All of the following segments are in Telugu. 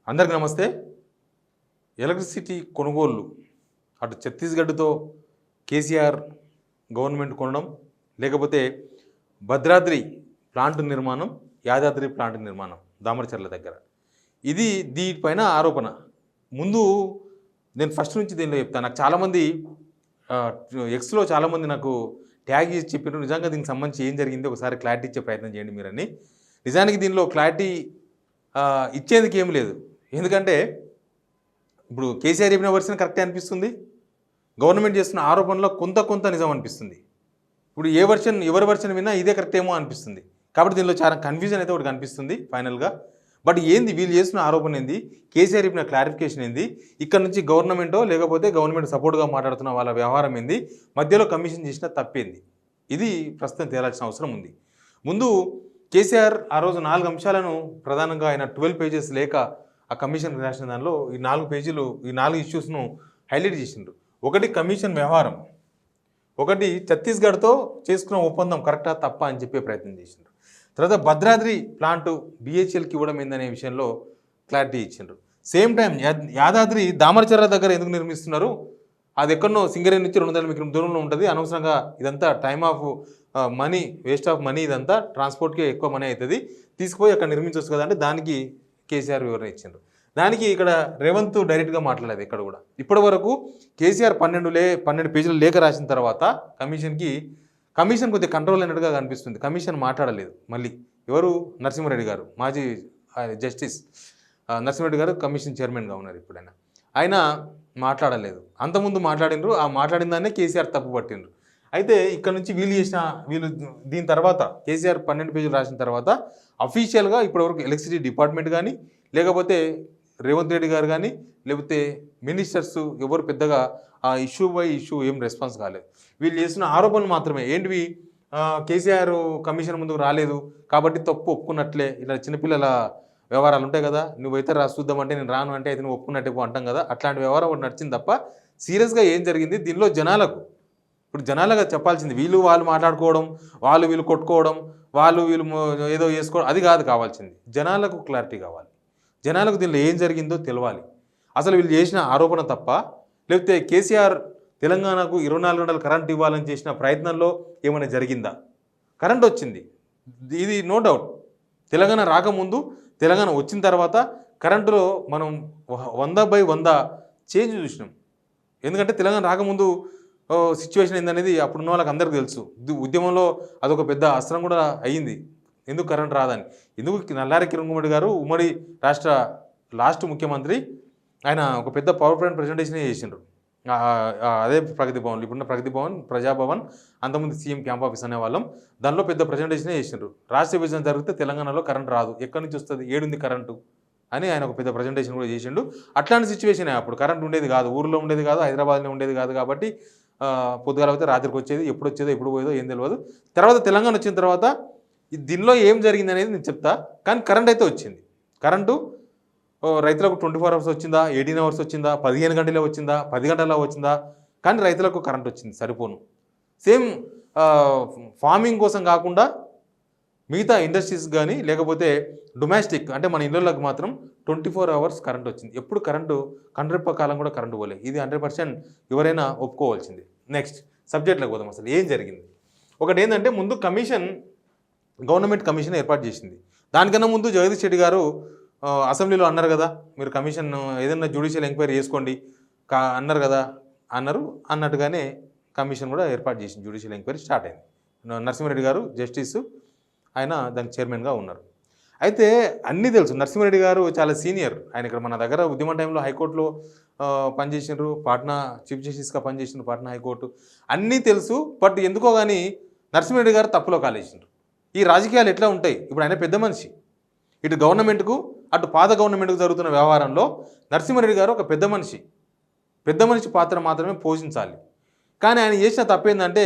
అందరికి నమస్తే. ఎలక్ట్రిసిటీ కొనుగోళ్లు అటు ఛత్తీస్గఢ్తో కేసీఆర్ గవర్నమెంట్ కొనడం, లేకపోతే భద్రాద్రి ప్లాంట్ నిర్మాణం, యాదాద్రి ప్లాంట్ నిర్మాణం దామరచర్ల దగ్గర, ఇది దీనిపైన ఆరోపణ. ముందు నేను ఫస్ట్ నుంచి దీనిలో చెప్తాను. నాకు చాలామంది ఎక్స్లో చాలామంది నాకు ట్యాగ్ చేసి చెప్పారు, నిజంగా దీనికి సంబంధించి ఏం జరిగింది ఒకసారి క్లారిటీ ఇచ్చే ప్రయత్నం చేయండి మీరని. నిజానికి దీనిలో క్లారిటీ ఇచ్చేందుకు ఏం లేదు. ఎందుకంటే ఇప్పుడు కేసీఆర్ చెప్పిన వర్షన్ కరెక్టే అనిపిస్తుంది, గవర్నమెంట్ చేస్తున్న ఆరోపణలో కొంత నిజం అనిపిస్తుంది. ఇప్పుడు ఎవరి వర్షన్ విన్నా ఇదే కరెక్ట్ ఏమో అనిపిస్తుంది. కాబట్టి దీనిలో చాలా కన్ఫ్యూజన్ అయితే ఒకటి కనిపిస్తుంది ఫైనల్గా. బట్ ఏంది వీళ్ళు చేస్తున్న ఆరోపణ ఏంది, కేసీఆర్ చెప్పిన క్లారిఫికేషన్ ఏంది, ఇక్కడ నుంచి గవర్నమెంటో లేకపోతే గవర్నమెంట్ సపోర్ట్గా మాట్లాడుతున్న వాళ్ళ వ్యవహారం ఏంది, మధ్యలో కమిషన్ చేసిన తప్పేంది, ఇది ప్రస్తుతం తేలాల్సిన అవసరం ఉంది. ముందు కేసీఆర్ ఆ రోజు 4 అంశాలను ప్రధానంగా ఆయన 12 పేజెస్ లేక ఆ కమిషన్ రాసిన దానిలో ఈ 4 పేజీలు ఈ 4 ఇష్యూస్ను హైలైట్ చేసిండ్రు. ఒకటి కమిషన్ వ్యవహారం, ఒకటి ఛత్తీస్గఢ్తో చేసుకున్న ఒప్పందం కరెక్టా తప్ప అని చెప్పే ప్రయత్నం చేసిండ్రు. తర్వాత భద్రాద్రి ప్లాంటు బిహెచ్ఎల్కి ఇవ్వడం ఏందనే విషయంలో క్లారిటీ ఇచ్చిండ్రు. సేమ్ టైం యాదాద్రి దామరచర్ల దగ్గర ఎందుకు నిర్మిస్తున్నారు, అది ఎక్కడో సింగరేణి నుంచి 200 మీటర్ల దూరంలో ఉంటుంది, అనవసరంగా ఇదంతా time of money, waste of money, ఇదంతా ట్రాన్స్పోర్ట్కి ఎక్కువ మనీ అవుతుంది, తీసుకుపోయి అక్కడ నిర్మించవచ్చు కదా అంటే దానికి కేసీఆర్ వివరణ ఇచ్చిండ్రు. దానికి ఇక్కడ రేవంత్ డైరెక్ట్గా మాట్లాడలేదు ఎక్కడ కూడా. ఇప్పటి వరకు కేసీఆర్ 12 పేజీల లేఖ రాసిన తర్వాత కమిషన్ కొద్దిగా కంట్రోల్ అయినట్టుగా కనిపిస్తుంది. కమిషన్ మాట్లాడలేదు. మళ్ళీ ఎవరు, నరసింహారెడ్డి గారు, మాజీ జస్టిస్ నరసింహారెడ్డి గారు కమిషన్ చైర్మన్గా ఉన్నారు ఇప్పుడైనా, ఆయన మాట్లాడలేదు. అంతకుముందు మాట్లాడినరు, ఆ మాట్లాడిన దాన్నే కేసీఆర్ తప్పు పట్టిండ్రు. అయితే ఇక్కడ నుంచి వీళ్ళు దీని తర్వాత కేసీఆర్ 12 పేజీలు రాసిన తర్వాత అఫీషియల్గా ఇప్పటివరకు ఎలక్ట్రిసిటీ డిపార్ట్మెంట్ కానీ, లేకపోతే రేవంత్ రెడ్డి గారు కానీ, లేకపోతే మినిస్టర్స్ ఎవరు పెద్దగా ఆ ఇష్యూ బై ఇష్యూ ఏం రెస్పాన్స్ కాలేదు. వీళ్ళు చేసిన ఆరోపణలు మాత్రమే. ఏంటివి, కేసీఆర్ కమిషన్ ముందుకు రాలేదు కాబట్టి తప్పు ఒప్పుకున్నట్లే, ఇలా చిన్నపిల్లల వ్యవహారాలు ఉంటాయి కదా, నువ్వైతే చూద్దామంటే నేను రాను అంటే అయితే నువ్వు ఒప్పుకున్నట్టే అంటాం కదా, అట్లాంటి వ్యవహారం ఒకటి నడిచింది తప్ప సీరియస్గా ఏం జరిగింది దీనిలో ఇప్పుడు జనాలుగా చెప్పాల్సింది. వాళ్ళు మాట్లాడుకోవడం, వీళ్ళు కొట్టుకోవడం, వీళ్ళు ఏదో చేసుకోవడం, అది కాదు కావాల్సింది. జనాలకు క్లారిటీ కావాలి, జనాలకు దీనిలో ఏం జరిగిందో తెలవాలి. అసలు వీళ్ళు చేసిన ఆరోపణ తప్ప, లేకపోతే కేసీఆర్ తెలంగాణకు 24 గంటలు కరెంట్ ఇవ్వాలని చేసిన ప్రయత్నంలో ఏమైనా జరిగిందా? కరెంట్ వచ్చింది, ఇది నో డౌట్. తెలంగాణ రాకముందు, తెలంగాణ వచ్చిన తర్వాత కరెంటులో మనం 100/100 చేంజ్ చూసినాం. ఎందుకంటే తెలంగాణ రాకముందు సిచ్యువేషన్ ఏందనేది అప్పుడున్న వాళ్ళకి అందరికీ తెలుసు. ఉద్యమంలో అదొక పెద్ద అస్త్రం కూడా అయ్యింది, ఎందుకు కరెంట్ రాదని. ఎందుకు నల్లారి కిరణ్ కుమార్ గారు ఉమ్మడి రాష్ట్ర లాస్ట్ ముఖ్యమంత్రి, ఆయన ఒక పెద్ద పవర్ పాయింట్ ప్రజెంటేషన్ చేసిండ్రు. అదే ప్రగతి భవన్, ఇప్పుడున్న ప్రగతి భవన్, ప్రజాభవన్, అంతకుముందు సీఎం క్యాంప్ ఆఫీస్ అనేవాళ్ళం, దానిలో పెద్ద ప్రజెంటేషన్ చేసిండ్రు. రాష్ట్ర విభజన జరిగితే తెలంగాణలో కరెంట్ రాదు, ఎక్కడి నుంచి వస్తుంది, ఏడుంది కరెంటు అని ఆయన ఒక పెద్ద ప్రజెంటేషన్ కూడా చేసిండు. అట్లాంటి సిచ్యువేషన్ అప్పుడు కరెంట్ ఉండేది కాదు, ఊర్లో ఉండేది కాదు, హైదరాబాద్లో ఉండేది కాదు. కాబట్టి పొద్దుగాల అయితే రాత్రికి వచ్చేది, ఎప్పుడు వచ్చేదో ఎప్పుడు పోయేదో ఏం తెలియదు. తర్వాత తెలంగాణ వచ్చిన తర్వాత దీనిలో ఏం జరిగింది అనేది నేను చెప్తా. కానీ కరెంట్ అయితే వచ్చింది. కరెంటు రైతులకు 24 అవర్స్ వచ్చిందా, 18 అవర్స్ వచ్చిందా, 15 గంటలే వచ్చిందా, 10 గంటల్లో వచ్చిందా, కానీ రైతులకు కరెంట్ వచ్చింది, సరిపోను. సేమ్ ఫార్మింగ్ కోసం కాకుండా మిగతా ఇండస్ట్రీస్ కానీ, లేకపోతే డొమెస్టిక్ అంటే మన ఇళ్ళకి మాత్రం 24 అవర్స్ కరెంట్ వచ్చింది. ఎప్పుడు కరెంటు కండ్రెప్ప కాలం కూడా కరెంటు పోలే, ఇది 100% ఎవరైనా ఒప్పుకోవాల్సింది. నెక్స్ట్ సబ్జెక్ట్లోకి పోదాం. అసలు ఏం జరిగింది? ఒకటి ఏంటంటే, ముందు గవర్నమెంట్ కమిషన్ ఏర్పాటు చేసింది. దానికన్నా ముందు జగదీష్ రెడ్డి గారు అసెంబ్లీలో అన్నారు కదా, మీరు కమిషన్ ఏదైనా జ్యుడిషియల్ ఎంక్వైరీ చేసుకోండి అన్నట్టుగానే కమిషన్ కూడా ఏర్పాటు చేసింది. జ్యుడిషియల్ ఎంక్వైరీ స్టార్ట్ అయింది. నరసింహారెడ్డి గారు జస్టిస్, ఆయన దానికి చైర్మన్గా ఉన్నారు. అయితే అన్నీ తెలుసు, నరసింహారెడ్డి గారు చాలా సీనియర్. ఆయన ఇక్కడ మన దగ్గర ఉద్యమ టైంలో హైకోర్టులో పనిచేసినారు, పాట్నా చీఫ్ జస్టిస్గా పనిచేసినారు, పాట్నా హైకోర్టు, అన్నీ తెలుసు. బట్ ఎందుకో కానీ నరసింహారెడ్డి గారు తప్పులో కాలేసినారు. ఈ రాజకీయాలు ఎట్లా ఉంటాయి, ఇప్పుడు ఆయన పెద్ద మనిషి, ఇటు గవర్నమెంట్కు అటు పాత గవర్నమెంట్కు జరుగుతున్న వ్యవహారంలో నరసింహారెడ్డి గారు ఒక పెద్ద మనిషి పాత్ర మాత్రమే పోషించాలి. కానీ ఆయన చేసిన తప్పేందంటే,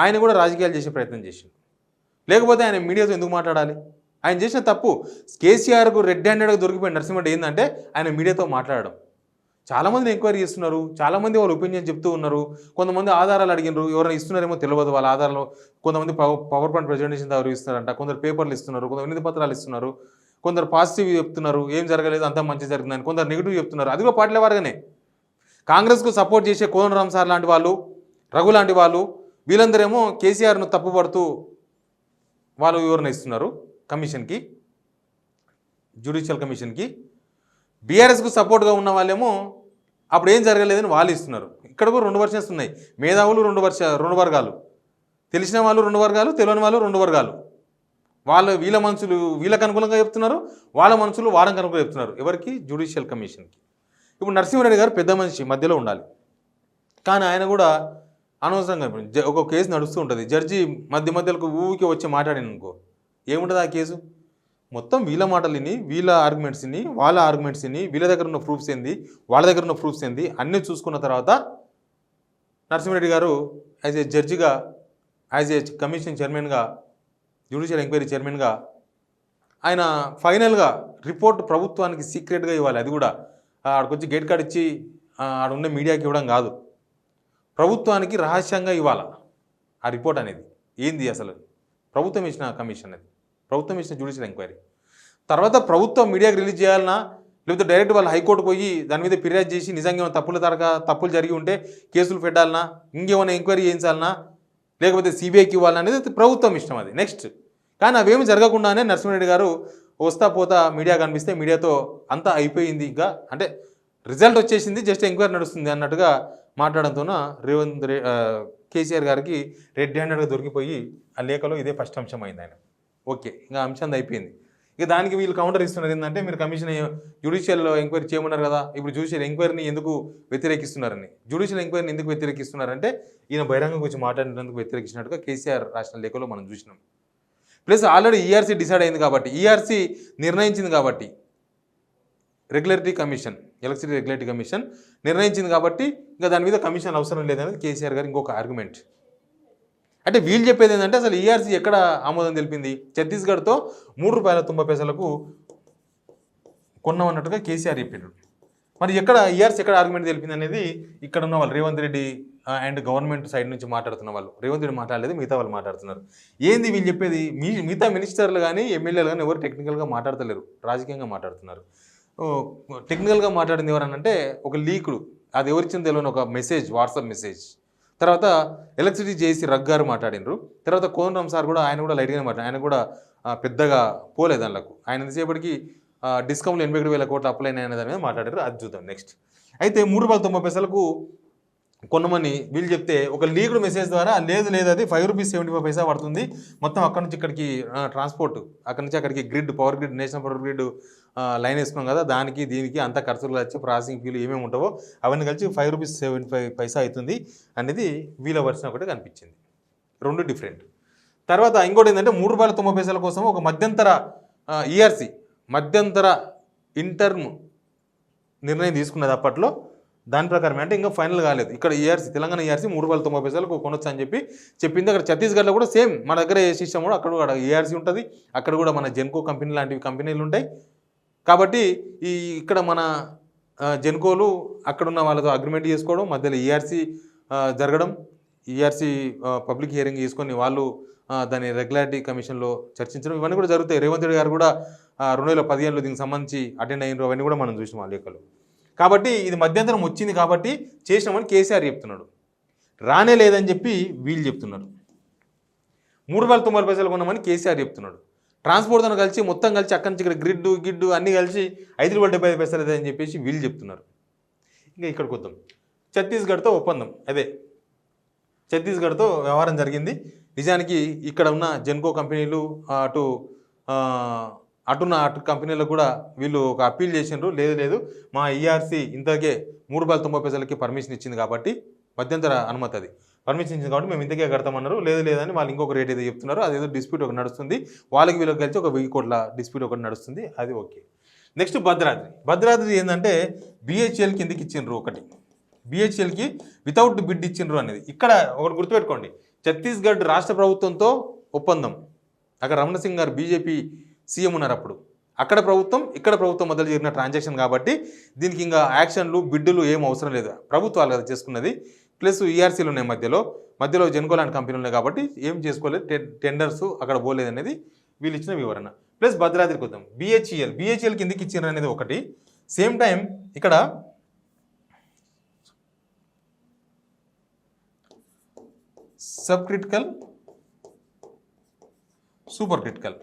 ఆయన కూడా రాజకీయాలు చేసే ప్రయత్నం చేసిండు. లేకపోతే ఆయన మీడియాతో ఎందుకు మాట్లాడాలి? ఆయన చేసిన తప్పు. కేసీఆర్కు రెడ్ హ్యాండెడ్గా దొరికిపోయిన నరసింహారెడ్డి ఏంటంటే ఆయన మీడియాతో మాట్లాడడం. చాలామందిని ఎంక్వైరీ చేస్తున్నారు, చాలామంది వాళ్ళ ఒపీనియన్ చెప్తూ ఉన్నారు. కొంతమంది ఆధారాలు అడిగినారు, ఎవరైనా ఇస్తున్నారేమో తెలియదు వాళ్ళ ఆధారాలు. కొంతమంది పవర్ పాయింట్ ప్రజెంటేషన్ ఎవరు ఇస్తున్నారంట, కొందరు పేపర్లు ఇస్తున్నారు, కొందరు వినతి పత్రాలు ఇస్తున్నారు. కొందరు పాజిటివ్ చెప్తున్నారు, ఏం జరగలేదు అంతా మంచి జరిగిందని, కొందరు నెగిటివ్ చెప్తున్నారు. అది కూడా పార్టీల వారుగానే. కాంగ్రెస్కు సపోర్ట్ చేసే కోదండరామ్ సార్ లాంటి వాళ్ళు, రఘు లాంటి వాళ్ళు, వీళ్ళందరేమో కేసీఆర్ను తప్పుపడుతూ వాళ్ళు వివరణ ఇస్తున్నారు కమిషన్కి, జ్యుడిషియల్ కమిషన్కి. బీఆర్ఎస్కు సపోర్ట్గా ఉన్న వాళ్ళేమో అప్పుడు ఏం జరగలేదని వాళ్ళు ఇస్తున్నారు. ఇక్కడ కూడా 2 వర్షన్స్ ఉన్నాయి. మేధావులు 2 వర్గాలు, తెలిసిన వాళ్ళు 2 వర్గాలు, తెలియని వాళ్ళు 2 వర్గాలు. వీళ్ళ మనుషులు వీళ్ళకి అనుకూలంగా చెప్తున్నారు, వాళ్ళ మనుషులు వాళ్ళకి అనుకూలంగా చెప్తున్నారు. ఎవరికి? జ్యుడిషియల్ కమిషన్కి. ఇప్పుడు నరసింహారెడ్డి గారు పెద్ద మనిషి, మధ్యలో ఉండాలి. కానీ ఆయన కూడా అనవసరంగా ఒక కేసు నడుస్తూ ఉంటుంది. జడ్జి మధ్యలోకి ఊరికి వచ్చి మాట్లాడాను అనుకో, ఏముంటుంది ఆ కేసు? మొత్తం వీళ్ళ మాటలు విని, వీళ్ళ ఆర్గ్యుమెంట్స్ విని, వాళ్ళ ఆర్గ్యుమెంట్స్ విని, వీళ్ళ దగ్గర ఉన్న ప్రూఫ్స్ ఏంది, వాళ్ళ దగ్గర ఉన్న ప్రూఫ్స్ ఏంది అన్నీ చూసుకున్న తర్వాత నరసింహారెడ్డి గారు యాజ్ ఏ జడ్జిగా, యాజ్ ఏ కమిషన్ చైర్మన్గా, జ్యుడిషియల్ ఎంక్వైరీ చైర్మన్గా ఆయన ఫైనల్గా రిపోర్ట్ ప్రభుత్వానికి సీక్రెట్గా ఇవ్వాలి. అది కూడా ఆడికొచ్చి గేట్ కార్డ్ ఇచ్చి ఆడున్న మీడియాకి ఇవ్వడం కాదు, ప్రభుత్వానికి రహస్యంగా ఇవ్వాలి ఆ రిపోర్ట్ అనేది. ఏంది అసలు ప్రభుత్వం ఇచ్చిన కమిషన్, అది ప్రభుత్వం ఇచ్చిన జ్యుడిషియల్ ఎంక్వైరీ. తర్వాత ప్రభుత్వం మీడియాకి రిలీజ్ చేయాలన్నా, లేకపోతే డైరెక్ట్ వాళ్ళు హైకోర్టు పోయి దాని మీద ఫిర్యాదు చేసి నిజంగా ఏమైనా తప్పులు జరిగి ఉంటే కేసులు పెట్టాలన్నా, ఇంకేమైనా ఎంక్వైరీ చేయించాలన్నా, లేకపోతే సిబిఐకి ఇవ్వాలన్నా అనేది ప్రభుత్వం ఇష్టం. అది నెక్స్ట్. కానీ అవేమి జరగకుండానే నరసింహారెడ్డి గారు వస్తా పోతా మీడియా కనిపిస్తే మీడియాతో అంతా అయిపోయింది, ఇంకా అంటే రిజల్ట్ వచ్చేసింది, జస్ట్ ఎంక్వైరీ నడుస్తుంది అన్నట్టుగా మాట్లాడడంతోన కేసీఆర్ గారికి రెడ్ హ్యాండెడ్గా దొరికిపోయి ఆ లేఖలో ఇదే ఫస్ట్ అంశం అయింది ఆయన. ఓకే, ఇంకా అంశం అయిపోయింది. ఇక దానికి వీళ్ళు కౌంటర్ ఇస్తున్నది ఏంటంటే, మీరు కమిషన్ జ్యుడిషియల్ ఎంక్వైరీ చేయమన్నారు కదా, ఇప్పుడు జ్యుడిషియల్ ఎంక్వైరీని ఎందుకు వ్యతిరేకిస్తున్నారని. జ్యుడిషియల్ ఎంక్వైరీని ఎందుకు వ్యతిరేకిస్తున్నారంటే ఈయన బహిరంగ గురించి మాట్లాడినందుకు వ్యతిరేకించినట్టుగా కేసీఆర్ రాసిన లేఖలో మనం చూసినాం. ప్లస్ ఆల్రెడీ ఈఆర్సీ డిసైడ్ అయింది కాబట్టి, ఈఆర్సీ నిర్ణయించింది కాబట్టి, regulatory commission, electricity regulatory commission నిర్ణయించింది కాబట్టి ఇంకా దాని మీద కమిషన్ అవసరం లేదనేది కేసీఆర్ గారు ఇంకొక ఆర్గ్యుమెంట్. అంటే వీళ్ళు చెప్పేది ఏంటంటే, అసలు ఈఆర్సీ ఎక్కడ ఆమోదం తెలిపింది? ఛత్తీస్గఢ్తో ₹3.90 కొన్నామన్నట్టుగా కేసీఆర్ చెప్పాడు. మరి ఎక్కడ ఈఆర్సీ ఎక్కడ ఆర్గ్యుమెంట్ తెలిపింది అనేది ఇక్కడ ఉన్న వాళ్ళు Revanth Reddy and government side నుంచి మాట్లాడుతున్న వాళ్ళు. రేవంత్ రెడ్డి మాట్లాడలేదు, మిగతా వాళ్ళు మాట్లాడుతున్నారు. ఏంది వీళ్ళు చెప్పేది? మిగతా మినిస్టర్లు కానీ ఎమ్మెల్యేలు కానీ ఎవరు టెక్నికల్గా మాట్లాడతలేరు, రాజకీయంగా మాట్లాడుతున్నారు. టెక్నికల్గా మాట్లాడింది ఎవరనంటే ఒక లీకుడు, అది ఎవరిచ్చింది తెలియని ఒక మెసేజ్, వాట్సాప్ మెసేజ్. తర్వాత ఎలక్ట్రిసిటీ చేసి రగ్గారు మాట్లాడినరు. తర్వాత కోదండరామ్ సార్ కూడా, ఆయన కూడా లైట్గానే మాట్లాడారు. ఆయన కూడా పెద్దగా పోలేదు దానిలకు. ఆయన ఎంతసేపటికి డిస్కౌంట్లు 87,000 కోట్లు అప్లై అయిన దాని మీద మాట్లాడారు. అది చూద్దాం నెక్స్ట్. అయితే ₹3.90 కొనమని వీళ్ళు చెప్తే ఒక లీకుడు మెసేజ్ ద్వారా లేదు అది ₹5.75 పడుతుంది, మొత్తం అక్కడ నుంచి ఇక్కడికి ట్రాన్స్పోర్ట్, అక్కడ నుంచి అక్కడికి grid, power grid, national power grid line వేసుకున్నాం కదా, దానికి దీనికి అంత ఖర్చులు వచ్చి ప్రాసెసింగ్ ఫీలు ఏమేమి ఉంటావో అవన్నీ కలిసి ₹5.75 అవుతుంది అనేది వీళ్ళ వర్షన్ ఒకటి కనిపించింది. 2 డిఫరెంట్. తర్వాత ఇంకోటి ఏంటంటే ₹3.90 కోసం ఒక మధ్యంతర ఈఆర్సీ మధ్యంతర ఇంటర్మ్ నిర్ణయం తీసుకున్నది అప్పట్లో. దాని ప్రకారం అంటే ఇంకా ఫైనల్ కాలేదు. ఇక్కడ ఈఆర్సీ, తెలంగాణ ఈఆర్సీ ₹3.90 కొనొచ్చు అని చెప్పింది. అక్కడ ఛత్తీస్గఢ్లో కూడా సేమ్ మన దగ్గర ఏ సిస్టమ్ కూడా అక్కడ కూడా ఈఆర్సీ ఉంటుంది. అక్కడ కూడా మన జెన్కో కంపెనీ లాంటివి కంపెనీలు ఉంటాయి. కాబట్టి ఇక్కడ మన జెన్కోలు అక్కడున్న వాళ్ళతో అగ్రిమెంట్ చేసుకోవడం, మధ్యలో ఈఆర్సీ జరగడం, ఈఆర్సీ పబ్లిక్ హియరింగ్ చేసుకొని వాళ్ళు దాని రెగ్యులేటరీ కమిషన్లో చర్చించడం, ఇవన్నీ కూడా జరుగుతాయి. రేవంత్ రెడ్డి గారు కూడా 2015లో దీనికి సంబంధించి అటెండ్ అయినారు. అవన్నీ కూడా మనం చూసినాం ఆ లేఖలు. కాబట్టి ఇది మధ్యంతరం వచ్చింది కాబట్టి చేసినామని కేసీఆర్ చెప్తున్నాడు, రానే లేదని చెప్పి వీళ్ళు చెప్తున్నారు. ₹3.90 కొన్నామని కేసీఆర్ చెప్తున్నాడు. ట్రాన్స్పోర్ట్తో కలిసి మొత్తం కలిసి అక్కడి నుంచి ఇక్కడ గిడ్డు అన్నీ కలిసి ₹5.75 అని చెప్పేసి వీళ్ళు చెప్తున్నారు. ఇంకా ఇక్కడికి వద్దాం. ఛత్తీస్గఢ్తో ఒప్పందం, అదే ఛత్తీస్గఢ్తో వ్యవహారం జరిగింది. నిజానికి ఇక్కడ ఉన్న జెన్కో కంపెనీలు అటు కంపెనీలకు కూడా వీళ్ళు ఒక అప్పీల్ చేసినారు. లేదు మా ఈఆర్సీ ఇంతకే ₹3.90 పర్మిషన్ ఇచ్చింది కాబట్టి, మధ్యంతర అనుమతి అది పర్మిషన్ ఇచ్చింది కాబట్టి మేము ఇంతకే కడతామన్నారు. లేదని వాళ్ళు ఇంకొక రేట్ ఏదో చెప్తున్నారు. అదేదో డిస్ప్యూట్ ఒకటి నడుస్తుంది, వాళ్ళకి వీళ్ళకి కలిసి ఒక 1000 కోట్ల డిస్ప్యూట్ ఒకటి నడుస్తుంది. అది ఓకే. నెక్స్ట్ భద్రాద్రి ఏంటంటే బిహెచ్ఎల్కి ఎందుకు ఇచ్చిండ్రు? ఒకటి బిహెచ్ఎల్కి వితౌట్ బిడ్ ఇచ్చిండ్రు అనేది. ఇక్కడ ఒకటి గుర్తుపెట్టుకోండి, ఛత్తీస్గఢ్ రాష్ట్ర ప్రభుత్వంతో ఒప్పందం. అక్కడ రమణ సింగ్ గారు బీజేపీ సీఎం ఉన్నారు అప్పుడు. అక్కడ ప్రభుత్వం ఇక్కడ ప్రభుత్వం మొదలు జరిగిన ట్రాన్సాక్షన్ కాబట్టి దీనికి ఇంకా యాక్షన్లు బిడ్డులు ఏం అవసరం లేదు, ప్రభుత్వాలు కదా చేసుకున్నది. ప్లస్ ఈఆర్సీలు ఉన్నాయి మధ్యలో జెన్కో లాంటి కంపెనీలు ఉన్నాయి కాబట్టి ఏం చేసుకోలేదు, టెండర్స్ అక్కడ పోలేదు అనేది వీళ్ళు ఇచ్చిన వివరణ. ప్లస్ భద్రాద్రికి వద్దాం. బిహెచ్ఈఎల్కి ఎందుకు ఇచ్చారు అనేది ఒకటి. సేమ్ టైం ఇక్కడ సబ్ క్రిటికల్, సూపర్ క్రిటికల్,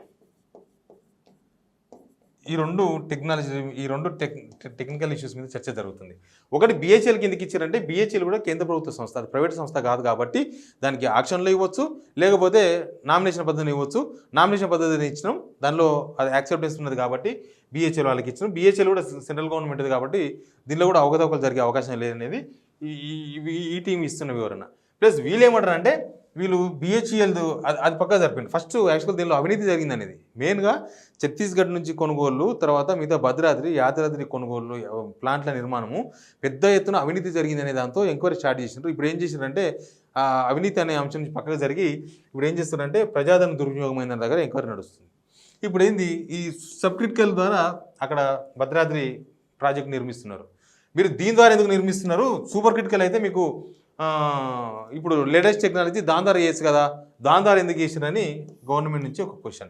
ఈ రెండు టెక్నికల్ ఇష్యూస్ మీద చర్చ జరుగుతుంది. ఒకటి బిహెచ్ఎల్ కిందకి ఇచ్చారంటే బిహెచ్ఎల్ కూడా కేంద్ర ప్రభుత్వ సంస్థ, అది ప్రైవేట్ సంస్థ కాదు కాబట్టి దానికి ఆక్షన్లో ఇవ్వచ్చు, లేకపోతే నామినేషన్ పద్ధతిని ఇవ్వచ్చు. నామినేషన్ పద్ధతిని ఇచ్చినాం, దానిలో అది యాక్సెప్టెన్స్ ఉన్నది కాబట్టి బిహెచ్ఎల్ వాళ్ళకి ఇచ్చినాం. బిహెచ్ఎల్ కూడా సెంట్రల్ గవర్నమెంట్ కాబట్టి దీనిలో కూడా అవకతవకలు జరిగే అవకాశం లేదనేది ఈ టీం ఇస్తున్న వివరణ. ప్లస్ వీళ్ళు ఏమంటారు అంటే వీళ్ళు బిహెచ్ఈఎల్ అది పక్కా జరిపింది. ఫస్ట్ యాక్చువల్ దీనిలో అవినీతి జరిగింది అనేది మెయిన్గా ఛత్తీస్గఢ్ నుంచి కొనుగోళ్ళు, తర్వాత మిగతా భద్రాద్రి, యాదాద్రి కొనుగోళ్ళు, ప్లాంట్ల నిర్మాణము పెద్ద ఎత్తున అవినీతి జరిగింది అనే దాంతో ఎంక్వైరీ స్టార్ట్ చేసినారు. ఇప్పుడు ఏం చేసినారంటే అవినీతి అనే అంశం నుంచి పక్కకు జరిగి ఇప్పుడు ఏం చేస్తారంటే ప్రజాధన దుర్వినియోగమైన దగ్గర ఎంక్వైరీ నడుస్తుంది. ఇప్పుడు ఏంది ఈ సబ్ క్రిటికల్ ద్వారా అక్కడ భద్రాద్రి ప్రాజెక్ట్ నిర్మిస్తున్నారు. మీరు దీని ద్వారా ఎందుకు నిర్మిస్తున్నారు? సూపర్ క్రిటికల్ అయితే మీకు ఇప్పుడు లేటెస్ట్ టెక్నాలజీ దాని ద్వారా చేయొచ్చు కదా, దాని ద్వారా ఎందుకు చేసిరని గవర్నమెంట్ నుంచి ఒక క్వశ్చన్.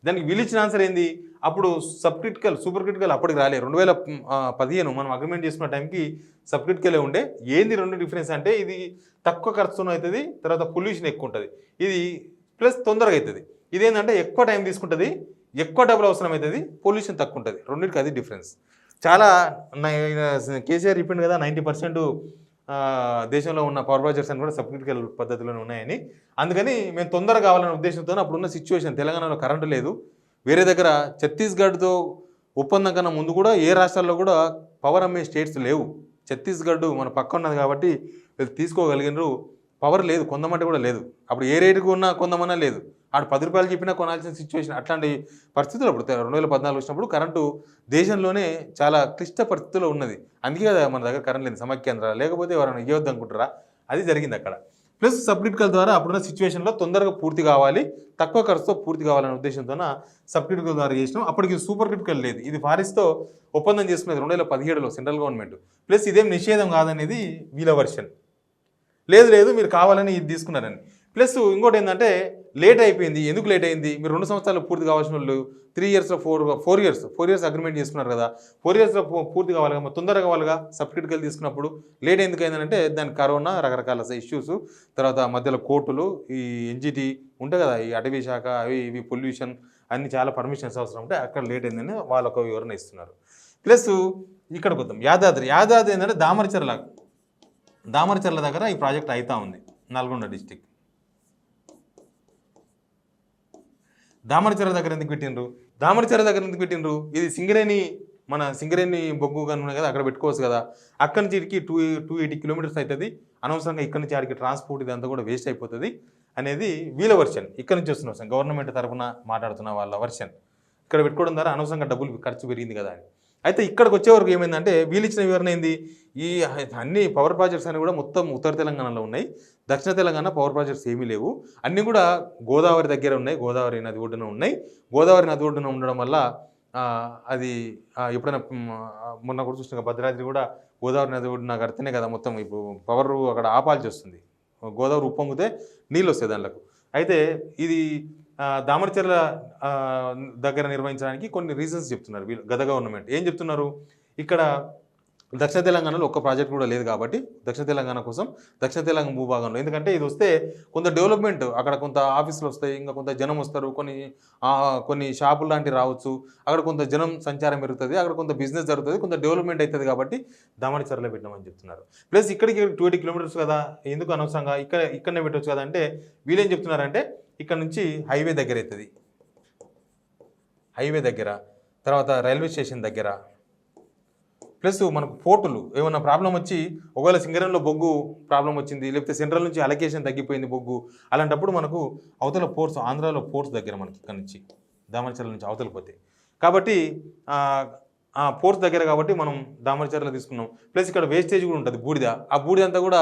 దానికి వీళ్ళు ఇచ్చిన ఆన్సర్ ఏంది? అప్పుడు సబ్ క్రిటికల్ సూపర్ క్రిటికల్ అప్పటికి రాలే. 2015 మనం అగ్రిమెంట్ చేసుకున్న టైంకి సబ్ క్రిటికలే ఉండే. ఏంది రెండు డిఫరెన్స్ అంటే ఇది తక్కువ ఖర్చుతో అవుతుంది, తర్వాత పొల్యూషన్ ఎక్కువ ఉంటుంది, ఇది ప్లస్ తొందరగా అవుతుంది. ఇదేంటంటే ఎక్కువ టైం తీసుకుంటుంది, ఎక్కువ డబ్బులు అవసరం అవుతుంది, పొల్యూషన్ తక్కువ ఉంటుంది. రెండింటికి అది డిఫరెన్స్. చాలా కేసీఆర్ చెప్పిండు కదా 90% దేశంలో ఉన్న పవర్ ప్రాజెక్ట్స్ అని కూడా సబ్ క్రిటికల్ పద్ధతిలోనే ఉన్నాయని. అందుకని మేము తొందరగా కావాలనే ఉద్దేశంతో అప్పుడున్న సిచ్యువేషన్ తెలంగాణలో కరెంటు లేదు, వేరే దగ్గర ఛత్తీస్గఢ్తో ఒప్పందం కన్నా ముందు కూడా ఏ రాష్ట్రాల్లో కూడా పవర్ అమ్మే స్టేట్స్ లేవు. ఛత్తీస్గఢ్ మన పక్క ఉన్నది కాబట్టి వీళ్ళు తీసుకోగలిగినారు. పవర్ లేదు, కొందమంటే కూడా లేదు. అప్పుడు ఏ రేటుకు ఉన్నా కొందమన్నా లేదు, ఆడు 10 రూపాయలు చెప్పినా కొనాల్సిన సిచ్యువేషన్. అట్లాంటి పరిస్థితులు అప్పుడు 2014 వచ్చినప్పుడు కరెంటు దేశంలోనే చాలా క్లిష్ట పరిస్థితుల్లో ఉన్నది. అందుకే కదా మన దగ్గర కరెంట్ లేదు, సమాఖ్యాంధ్ర, లేకపోతే ఎవరైనా ఇవ్వద్దు అనుకుంటారా, అది జరిగింది అక్కడ. ప్లస్ సబ్ క్రిటికల్ ద్వారా అప్పుడున్న సిచ్యువేషన్లో తొందరగా పూర్తి కావాలి, తక్కువ ఖర్చుతో పూర్తి కావాలనే ఉద్దేశంతో సబ్ క్రిటికల్ ద్వారా చేసినాం. అప్పటికి సూపర్ క్రిటికల్ లేదు. ఇది ఫారిస్తో ఒప్పందం చేసుకునేది 2017లో సెంట్రల్ గవర్నమెంట్. ప్లస్ ఇదేం నిషేధం కాదనేది వీళ్ళ వర్షన్. లేదు మీరు కావాలని ఇది తీసుకున్నారని. ప్లస్ ఇంకోటి ఏంటంటే లేట్ అయిపోయింది. ఎందుకు లేట్ అయింది? మీరు 2 సంవత్సరాలు పూర్తి కావాల్సిన వాళ్ళు 3 ఇయర్స్లో 4 ఇయర్స్ అగ్రిమెంట్ చేసుకున్నారు కదా, 4 ఇయర్స్లో పూర్తి కావాలి కదా, తొందరగా కావాలిగా. సబ్ క్రిటికల్ తీసుకున్నప్పుడు లేట్ ఎందుకు అయిందంటే దానికి కరోనా, రకరకాల ఇష్యూస్, తర్వాత మధ్యలో కోర్టులు, ఈ ఎన్జిటి ఉంటాయి కదా, ఈ అటవీ శాఖ, అవి ఇవి పొల్యూషన్ అన్ని చాలా పర్మిషన్స్ అవసరం ఉంటే అక్కడ లేట్ అయిందని వాళ్ళొక వివరణ ఇస్తున్నారు. ప్లస్ ఇక్కడికి వద్దాం. యాదాద్రి ఏంటంటే దామరచర్ల దగ్గర ఈ ప్రాజెక్ట్ అవుతా ఉంది. నల్గొండ డిస్టిక్ దామరచర్ల దగ్గర ఎందుకు పెట్టిండ్రు? ఇది సింగరేణి బొగ్గు కానీ ఉన్నాయి కదా, అక్కడ పెట్టుకోవచ్చు కదా. అక్కడి నుంచి ఇక్కడికి 280 కిలోమీటర్స్ అవుతుంది. అనవసరంగా ఇక్కడి నుంచి ఆడికి ట్రాన్స్పోర్ట్ ఇదంతా కూడా వేస్ట్ అయిపోతుంది అనేది వీళ్ళ వర్షన్. ఇక్కడ నుంచి వస్తున్న వర్షన్, గవర్నమెంట్ తరఫున మాట్లాడుతున్న వాళ్ళ వర్షన్. ఇక్కడ పెట్టుకోవడం ద్వారా అనవసరంగా డబ్బులు ఖర్చు పెరిగింది కదా అని. అయితే ఇక్కడికి వచ్చే వరకు ఏమైందంటే వీళ్ళు ఇచ్చిన వివరణ ఏంది? ఈ అన్ని పవర్ ప్రాజెక్ట్స్ అన్ని కూడా మొత్తం ఉత్తర తెలంగాణలో ఉన్నాయి, దక్షిణ తెలంగాణ పవర్ ప్రాజెక్ట్స్ ఏమీ లేవు. అన్నీ కూడా గోదావరి దగ్గర ఉన్నాయి, గోదావరి నది ఒడ్డున ఉన్నాయి. గోదావరి నది ఒడ్డున ఉండడం వల్ల అది ఎప్పుడైనా మొన్న కూడా చూసిన భద్రాద్రి కూడా గోదావరి నది ఒడ్డున కడితేనే కదా మొత్తం ఇప్పుడు పవర్ అక్కడ ఆపాల్సి వస్తుంది. గోదావరి ఉప్పొంగితే నీళ్ళు వస్తాయి దాంట్లోకి. అయితే ఇది దామరచర్ల దగ్గర నిర్వహించడానికి కొన్ని రీజన్స్ చెప్తున్నారు వీళ్ళు. గత గవర్నమెంట్ ఏం చెప్తున్నారు? ఇక్కడ దక్షిణ తెలంగాణలో ఒక్క ప్రాజెక్ట్ కూడా లేదు కాబట్టి దక్షిణ తెలంగాణ కోసం దక్షిణ తెలంగాణ భూభాగంలో, ఎందుకంటే ఇది వస్తే కొంత డెవలప్మెంట్, అక్కడ కొంత ఆఫీసులు వస్తాయి, ఇంకా కొంత జనం వస్తారు, కొన్ని షాపులు లాంటివి రావచ్చు, అక్కడ కొంత జనం సంచారం పెరుగుతుంది, అక్కడ కొంత బిజినెస్ జరుగుతుంది, కొంత డెవలప్మెంట్ అవుతుంది కాబట్టి దామరచర్ల పెట్టినామని చెప్తున్నారు. ప్లస్ ఇక్కడికి 280 కిలోమీటర్స్ కదా, ఎందుకు అనవసరంగా ఇక్కడనే పెట్టవచ్చు కదా అంటే వీళ్ళేం చెప్తున్నారంటే ఇక్కడ నుంచి హైవే దగ్గర అవుతుంది, హైవే దగ్గర, తర్వాత రైల్వే స్టేషన్ దగ్గర, ప్లస్ మనకు పోర్టులు ఏమన్నా ప్రాబ్లం వచ్చి ఒకవేళ సింగరేణిలో బొగ్గు ప్రాబ్లం వచ్చింది, లేకపోతే సెంట్రల్ నుంచి అలొకేషన్ తగ్గిపోయింది బొగ్గు, అలాంటప్పుడు మనకు అవతల పోర్ట్స్, ఆంధ్రాలో పోర్ట్స్ దగ్గర మనకి ఇక్కడ నుంచి దామరచర్ల నుంచి అవతల పోతే, కాబట్టి ఆ పోర్ట్స్ దగ్గర కాబట్టి మనం దామరచర్ల తీసుకున్నాం. ప్లస్ ఇక్కడ వేస్టేజ్ కూడా ఉంటుంది, బూడిద. ఆ బూడిద అంతా కూడా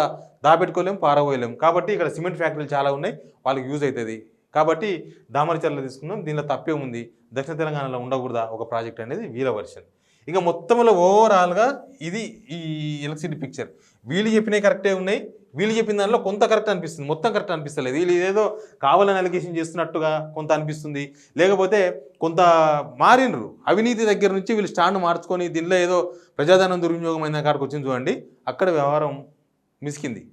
దాపెట్టుకోలేం, పారబోయలేం. కాబట్టి ఇక్కడ సిమెంట్ ఫ్యాక్టరీలు చాలా ఉన్నాయి, వాళ్ళకి యూజ్ అవుతుంది. కాబట్టి దామరచర్ల తీసుకున్నాం. దీనిలో తప్పే ఉంది, దక్షిణ తెలంగాణలో ఉండకూడదా ఒక ప్రాజెక్ట్ అనేది వీళ్ళ వర్షన్. ఇక మొత్తంలో ఓవరాల్గా ఇది ఈ ఎలక్ట్రిసిటీ పిక్చర్. వీళ్ళు చెప్పినవి కరెక్టే ఉన్నాయి, వీళ్ళు చెప్పిన దానిలో కొంత కరెక్ట్ అనిపిస్తుంది, మొత్తం కరెక్ట్ అనిపిస్తలేదు. వీళ్ళు ఏదో కావాలని అలిగేషన్ చేస్తున్నట్టుగా కొంత అనిపిస్తుంది, లేకపోతే కొంత మారినరు అవినీతి దగ్గర నుంచి వీళ్ళు స్టాండ్ మార్చుకొని దీనిలో ఏదో ప్రజాధనం దుర్వినియోగం అయిన కాడికి వచ్చింది చూడండి, అక్కడ వ్యవహారం మిసికింది,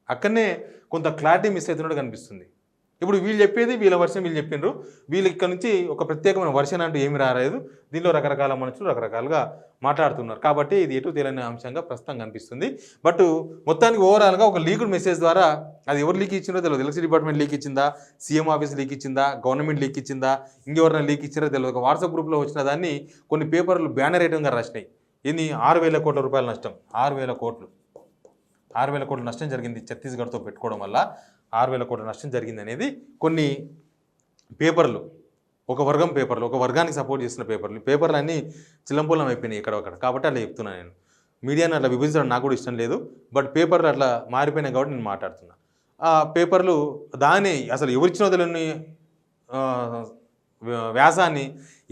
అక్కడనే కొంత క్లారిటీ మిస్ అవుతున్నట్టు కనిపిస్తుంది. ఇప్పుడు వీళ్ళు చెప్పేది వీళ్ళ వర్షన్ వీళ్ళు చెప్పిండ్రు, వీళ్ళు ఇక్కడ నుంచి ఒక ప్రత్యేకమైన వర్షన్ అంటూ ఏమి రాలేదు, దీనిలో రకరకాల మనుషులు రకరకాలుగా మాట్లాడుతున్నారు. కాబట్టి ఇది ఎటు తెలియని అంశంగా ప్రస్తుతం కనిపిస్తుంది. బట్ మొత్తానికి ఓవరాల్గా ఒక లీక్డ్ మెసేజ్ ద్వారా అది ఎవరు లీక్ ఇచ్చిందో తెలియదు. ఎలక్ట్రిసిటీ డిపార్ట్మెంట్ లీక్ ఇచ్చిందా, సీఎం ఆఫీస్ లీక్ ఇచ్చిందా, గవర్నమెంట్ లీక్ ఇచ్చిందా, ఇంకెవరైనా లీక్ ఇచ్చారో తెలియదు. ఒక వాట్సాప్ గ్రూప్లో వచ్చిన దాన్ని కొన్ని పేపర్లు బ్యానర్ ఐటంగా రాసినాయి. ఎన్ని 6,000 కోట్ల రూపాయల నష్టం, 6,000 కోట్లు, 6,000 కోట్ల నష్టం జరిగింది ఛత్తీస్గఢ్తో పెట్టుకోవడం వల్ల. 6,000 కోట్ల నష్టం జరిగింది అనేది కొన్ని పేపర్లు, ఒక వర్గం పేపర్లు, ఒక వర్గానికి సపోర్ట్ చేసిన పేపర్లు అన్నీ చిల్లంపూలం అయిపోయినాయి ఎక్కడొక్కడ. కాబట్టి అట్లా చెప్తున్నాను నేను. మీడియాని అట్లా విభజించడం నాకు కూడా ఇష్టం లేదు, బట్ పేపర్లు అట్లా మారిపోయినాయి కాబట్టి నేను మాట్లాడుతున్నా. ఆ పేపర్లు దాన్ని అసలు ఎవరిచ్చినో తెలియని వ్యాసాన్ని,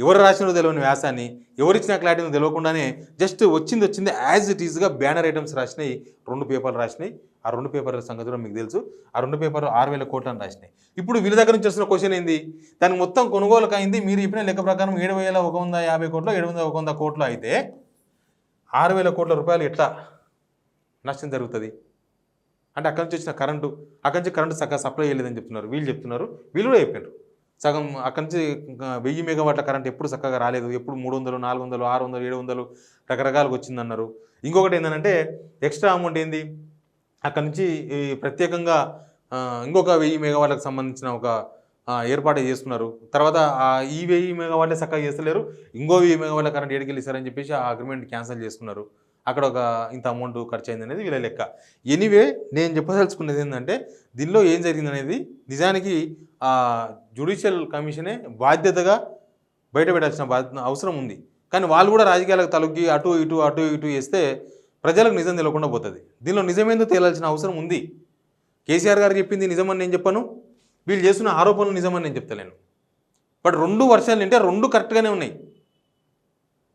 ఎవరు రాసినో తెలియని వ్యాసాన్ని, ఎవరిచ్చిన క్లారిటీని తెలియకుండానే జస్ట్ వచ్చింది యాజ్ ఇట్ ఈజ్గా బ్యానర్ ఐటమ్స్ రాసినాయి. 2 పేపర్లు రాసినాయి. ఆ 2 పేపర్ల సంగతి కూడా మీకు తెలుసు. ఆ 2 పేపర్లు 6,000 కోట్లు అని రాసినాయి. ఇప్పుడు వీళ్ళ దగ్గర నుంచి వస్తున్న క్వశ్చన్ ఏంది, దానికి మొత్తం కొనుగోలుకు అయింది మీరు చెప్పిన లెక్క ప్రకారం 7,150 కోట్లు, 7,100 కోట్లు అయితే 6,000 కోట్ల రూపాయలు ఎట్లా నష్టం జరుగుతుంది అంటే అక్కడి నుంచి వచ్చిన కరెంటు, అక్కడి నుంచి కరెంటు సగం సప్లై చేయలేదని చెప్తున్నారు వీళ్ళు. వీళ్ళు కూడా చెప్పారు సగం అక్కడి నుంచి 1000 మెగావాట్ల కరెంట్ ఎప్పుడు చక్కగా రాలేదు, ఎప్పుడు 300, 400, 600, 700 రకరకాలుగా వచ్చిందన్నారు. ఇంకొకటి ఏంటంటే ఎక్స్ట్రా అమౌంట్ ఏంది, అక్కడి నుంచి ప్రత్యేకంగా ఇంకొక 1000 మెగావాట్లకు సంబంధించిన ఒక ఏర్పాటు చేసుకున్నారు. తర్వాత ఈ 1000 మెగావాట్లే చక్కగా చేస్తలేరు, ఇంకో 1000 మెగావాట్ల కరెంట్ ఏడికెళ్ళిస్తారని చెప్పేసి ఆ అగ్రిమెంట్ క్యాన్సిల్ చేసుకున్నారు. అక్కడ ఒక ఇంత అమౌంట్ ఖర్చు అయింది అనేది వీళ్ళ లెక్క. ఎనీవే నేను చెప్పదలుచుకున్నది ఏంటంటే దీనిలో ఏం జరిగిందనేది నిజానికి జ్యుడిషియల్ కమిషనే బాధ్యతగా బయటపెట్టాల్సిన అవసరం ఉంది. కానీ వాళ్ళు కూడా రాజకీయాలకు తలొగ్గి అటు ఇటు చేస్తే ప్రజలకు నిజం తెలియకుండా పోతుంది. దీనిలో నిజమేందో తేలాల్సిన అవసరం ఉంది. కేసీఆర్ గారు చెప్పింది నిజమని నేను చెప్పను, వీళ్ళు చేస్తున్న ఆరోపణలు నిజమని నేను చెప్తలేను. బట్ 2 వర్షాలు అంటే 2 కరెక్ట్గానే ఉన్నాయి.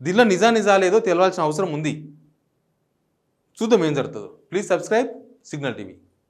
దీనిలో నిజాలేదో తెలవాల్సిన అవసరం ఉంది. చూద్దాం ఏం జరుగుతుందో. Please subscribe signal TV.